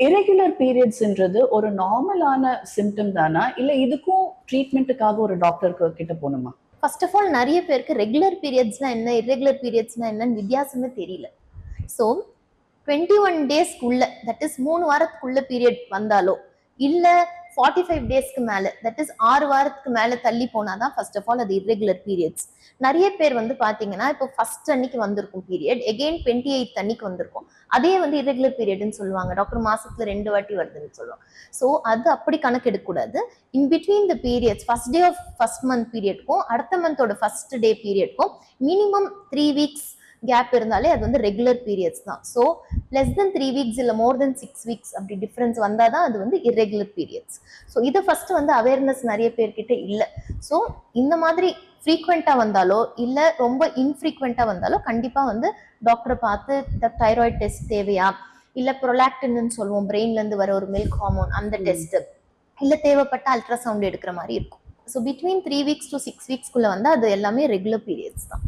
Irregular பீரியட்ஸ்ன்றது ஒரு நார்மலான symptom தானா, இல்ல இதுக்கும் ட்ரீட்மெண்ட்டுக்காக ஒரு டாக்டர் கிட்ட போகணுமா? ஃபர்ஸ்ட் ஆஃப் ஆல் நிறைய பேருக்கு ரெகுலர் பீரியட்ஸ்னா என்ன, இரெகுலர் பீரியட்ஸ்னா என்னன்னு வித்தியாசமே தெரியல. ஸோ 21 டேஸ்க்குள்ள, தட் இஸ் 3 வாரத்துக்குள்ள பீரியட் வந்தாலோ இல்ல 45 டேஸ்க்கு மேல, தட் இஸ் 6 வாரத்துக்கு மேல தள்ளி போனாதான் ஃபர்ஸ்ட் ஆஃப் ஆல் அது இரெகுலர் பீரியட்ஸ். நிறைய பேர் வந்து பாத்தீங்கன்னா இப்போ ஃபர்ஸ்ட் அன்னைக்கு வந்திருக்கும் பீரியட், எகெயின் 28th அன்னைக்கு வந்திருக்கும், அதே வந்து இரெகுலர் பீரியட்னு சொல்லுவாங்க. டாக்டர் மாசத்துல 2 வாட்டி வருதுன்னு சொல்லுவாங்க. ஸோ அது அப்படி கணக்கு எடுக்கக்கூடாது. In between the periods, first day of first month பீரியட்க்கும் அடுத்த மந்தோட ஃபர்ஸ்ட் டே பீரியட்க்கும் மினிமம் 3 வீக்ஸ் கேப் இருந்தாலே அது வந்து ரெகுலர் பீரியட்ஸ் தான். ஸோ லெஸ் தென் 3 வீக்ஸ் இல்லை மோர் தென் 6 வீக்ஸ் அப்படி டிஃப்ரென்ஸ் வந்தால் தான் அது வந்து இரெகுலர் பீரியட்ஸ். ஸோ இதை ஃபர்ஸ்ட் வந்து அவேர்னஸ் நிறைய பேர்கிட்ட இல்லை. ஸோ இந்த மாதிரி ஃப்ரீக்வெண்ட்டாக வந்தாலோ இல்லை ரொம்ப இன்ஃப்ரீக்வெண்ட்டாக வந்தாலோ கண்டிப்பாக வந்து டாக்டரை பார்த்து தைராய்டு டெஸ்ட் தேவையா, இல்லை ப்ரொலாக்டின்னு சொல்லுவோம், பிரெயின்லேருந்து வர ஒரு மில்க் ஹார்மோன், அந்த டெஸ்ட், இல்லை தேவைப்பட்ட அல்ட்ராசவுண்ட் எடுக்கிற மாதிரி இருக்கும். ஸோ பிட்வீன் 3 வீக்ஸ் டு 6 வீக்ஸ்க்குள்ள வந்து அது எல்லாமே ரெகுலர் பீரியட்ஸ் தான்.